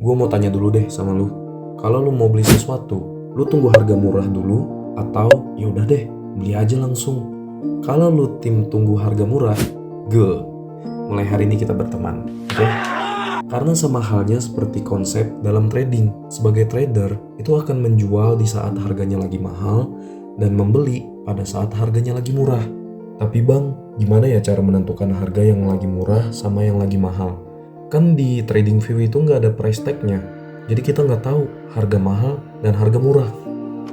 Gue mau tanya dulu deh sama lu. Kalau lu mau beli sesuatu, lu tunggu harga murah dulu atau ya udah deh, beli aja langsung. Kalau lu tim tunggu harga murah, mulai hari ini kita berteman, oke? Karena sama halnya seperti konsep dalam trading. Sebagai trader, itu akan menjual di saat harganya lagi mahal dan membeli pada saat harganya lagi murah. Tapi bang, gimana ya cara menentukan harga yang lagi murah sama yang lagi mahal? Kan di TradingView itu nggak ada price tag-nya. Jadi kita nggak tahu harga mahal dan harga murah.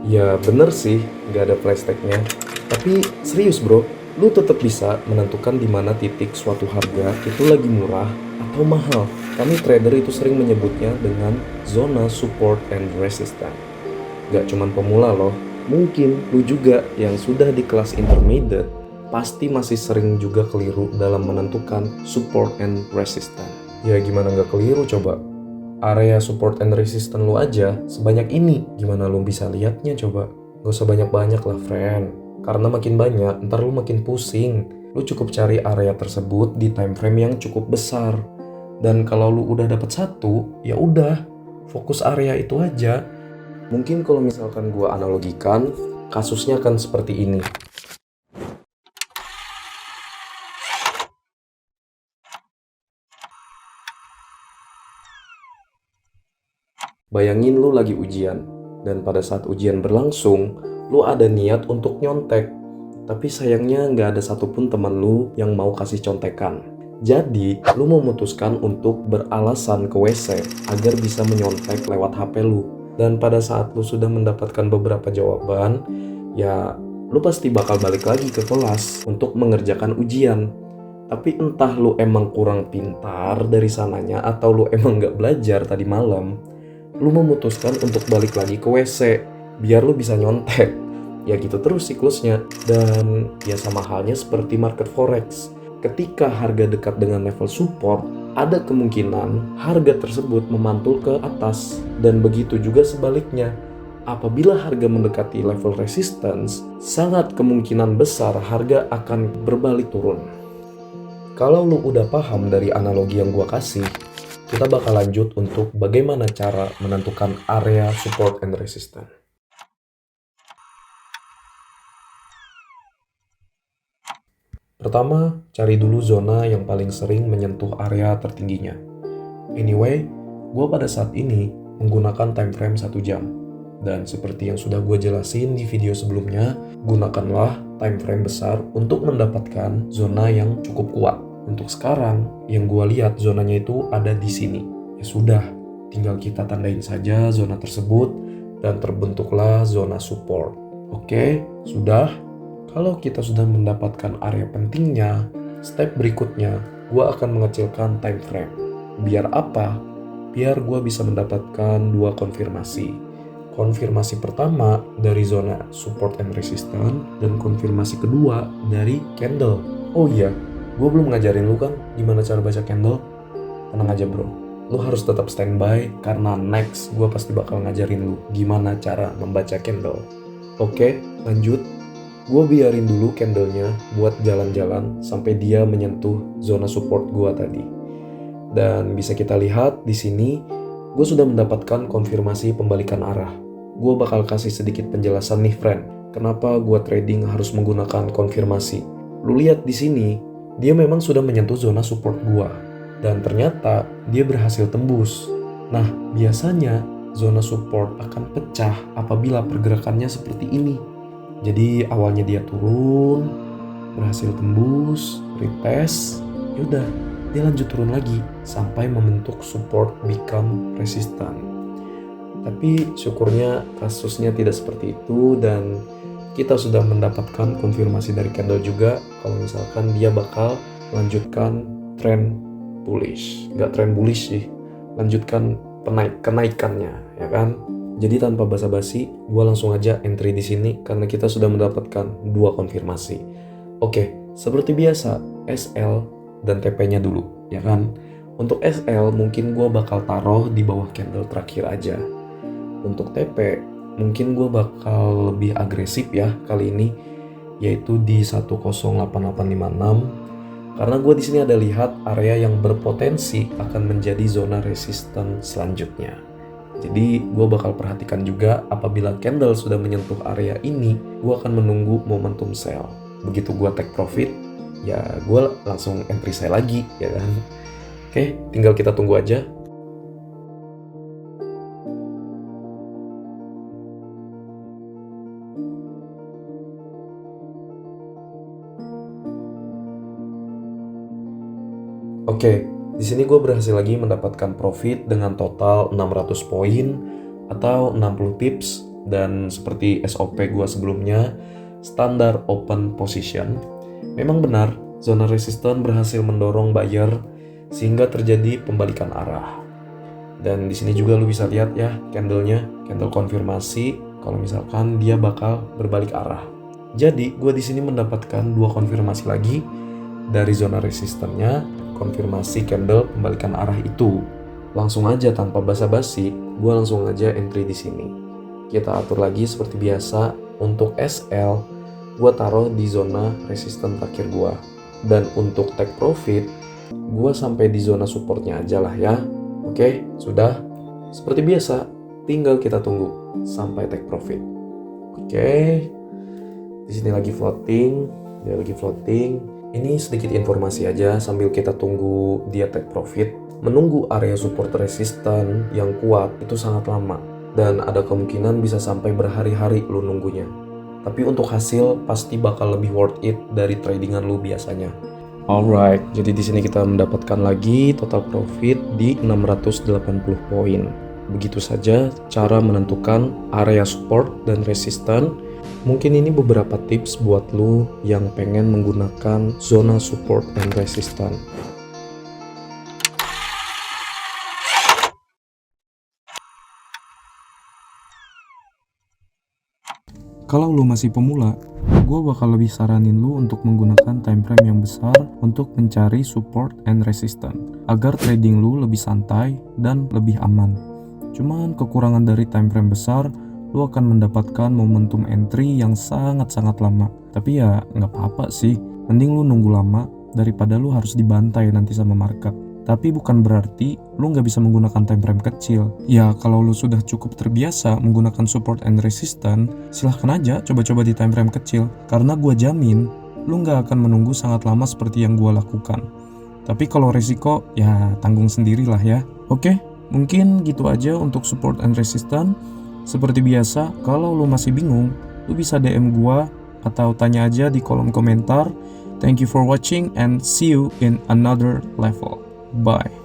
Ya bener sih, nggak ada price tag-nya. Tapi serius bro, lu tetap bisa menentukan di mana titik suatu harga itu lagi murah atau mahal. Kami trader itu sering menyebutnya dengan zona support and resistance. Gak cuman pemula loh, mungkin lu juga yang sudah di kelas intermediate pasti masih sering juga keliru dalam menentukan support and resistance. Ya gimana nggak keliru coba? Area support and resistance lu aja sebanyak ini, gimana lu bisa lihatnya coba? Gak usah banyak-banyak lah friend, karena makin banyak ntar lu makin pusing. Lu cukup cari area tersebut di time frame yang cukup besar. Dan kalau lu udah dapet satu, ya udah, fokus area itu aja. Mungkin kalau misalkan gua analogikan, kasusnya akan seperti ini. Bayangin lu lagi ujian, dan pada saat ujian berlangsung, lu ada niat untuk nyontek. Tapi sayangnya nggak ada satupun teman lu yang mau kasih contekan. Jadi, lu memutuskan untuk beralasan ke WC agar bisa menyontek lewat HP lu. Dan pada saat lu sudah mendapatkan beberapa jawaban, ya lu pasti bakal balik lagi ke kelas untuk mengerjakan ujian. Tapi entah lu emang kurang pintar dari sananya atau lu emang nggak belajar tadi malam, lu memutuskan untuk balik lagi ke WC biar lu bisa nyontek. Ya gitu terus siklusnya. Dan ya sama halnya seperti market forex. Ketika harga dekat dengan level support, ada kemungkinan harga tersebut memantul ke atas. Dan begitu juga sebaliknya. Apabila harga mendekati level resistance, sangat kemungkinan besar harga akan berbalik turun. Kalau lu udah paham dari analogi yang gua kasih, kita bakal lanjut untuk bagaimana cara menentukan area support and resistance. Pertama, cari dulu zona yang paling sering menyentuh area tertingginya. Anyway, gue pada saat ini menggunakan time frame 1 jam. Dan seperti yang sudah gue jelasin di video sebelumnya, gunakanlah time frame besar untuk mendapatkan zona yang cukup kuat. Untuk sekarang, yang gue lihat zonanya itu ada di sini. Ya sudah, tinggal kita tandain saja zona tersebut dan terbentuklah zona support. Oke, sudah. Kalau kita sudah mendapatkan area pentingnya, step berikutnya, gue akan mengecilkan time frame. Biar apa? Biar gue bisa mendapatkan 2 konfirmasi. Konfirmasi pertama dari zona support and resistance, dan konfirmasi kedua dari candle. Oh iya, gue belum ngajarin lu kan gimana cara baca candle. Tenang aja bro, lu harus tetap standby karena next gue pasti bakal ngajarin lu gimana cara membaca candle. Oke, lanjut. Gue biarin dulu candlenya buat jalan-jalan sampai dia menyentuh zona support gue tadi. Dan bisa kita lihat di sini, gue sudah mendapatkan konfirmasi pembalikan arah. Gue bakal kasih sedikit penjelasan nih friend, kenapa gue trading harus menggunakan konfirmasi. Lu lihat di sini, dia memang sudah menyentuh zona support gue. Dan ternyata dia berhasil tembus. Nah, biasanya zona support akan pecah apabila pergerakannya seperti ini. Jadi awalnya dia turun, berhasil tembus, retest, yaudah dia lanjut turun lagi sampai membentuk support become resistant. Tapi syukurnya kasusnya tidak seperti itu dan kita sudah mendapatkan konfirmasi dari candle juga kalau misalkan dia bakal lanjutkan trend bullish. Nggak trend bullish sih, lanjutkan kenaikannya, ya kan? Jadi tanpa basa-basi, gue langsung aja entry di sini karena kita sudah mendapatkan 2 konfirmasi. Oke, seperti biasa, SL dan TP-nya dulu, ya kan? Untuk SL mungkin gue bakal taruh di bawah candle terakhir aja. Untuk TP, mungkin gue bakal lebih agresif ya kali ini, yaitu di 108.856. Karena gue di sini ada lihat area yang berpotensi akan menjadi zona resisten selanjutnya. Jadi gue bakal perhatikan juga apabila candle sudah menyentuh area ini, gue akan menunggu momentum sell. Begitu gue take profit, ya gue langsung entry sell lagi, ya kan? Oke, tinggal kita tunggu aja. Oke, di sini gue berhasil lagi mendapatkan profit dengan total 600 poin atau 60 pips, dan seperti SOP gue sebelumnya, standar open position. Memang benar, zona resisten berhasil mendorong buyer sehingga terjadi pembalikan arah. Dan di sini juga lu bisa lihat ya candlenya, candle konfirmasi kalau misalkan dia bakal berbalik arah. Jadi gue di sini mendapatkan dua konfirmasi lagi dari zona resistennya, konfirmasi candle pembalikan arah itu. Langsung aja tanpa basa-basi, gue langsung aja entry di sini. Kita atur lagi seperti biasa. Untuk SL, gue taruh di zona resisten terakhir gue. Dan untuk take profit, gue sampai di zona supportnya aja lah ya. Oke, sudah. Seperti biasa, tinggal kita tunggu sampai take profit. Oke, di sini lagi floating, dia lagi floating. Ini sedikit informasi aja sambil kita tunggu dia take profit. Menunggu area support resisten yang kuat itu sangat lama, dan ada kemungkinan bisa sampai berhari-hari lu nunggunya. Tapi untuk hasil pasti bakal lebih worth it dari tradingan lu biasanya. Alright, jadi di sini kita mendapatkan lagi total profit di 680 poin. Begitu saja cara menentukan area support dan resisten. Mungkin ini beberapa tips buat lu yang pengen menggunakan zona support and resistance. Kalau lu masih pemula, gue bakal lebih saranin lu untuk menggunakan time frame yang besar untuk mencari support and resistance agar trading lu lebih santai dan lebih aman. Cuman kekurangan dari time frame besar, lu akan mendapatkan momentum entry yang sangat-sangat lama. Tapi ya nggak apa-apa sih, mending lu nunggu lama daripada lu harus dibantai nanti sama market. Tapi bukan berarti lu nggak bisa menggunakan time frame kecil. Ya kalau lu sudah cukup terbiasa menggunakan support and resistance, silahkan aja coba-coba di time frame kecil. Karena gua jamin, lu nggak akan menunggu sangat lama seperti yang gua lakukan. Tapi kalau resiko, ya tanggung sendirilah ya. Oke, mungkin gitu aja untuk support and resistance. Seperti biasa, kalau lu masih bingung, lu bisa DM gua atau tanya aja di kolom komentar. Thank you for watching and see you in another level. Bye.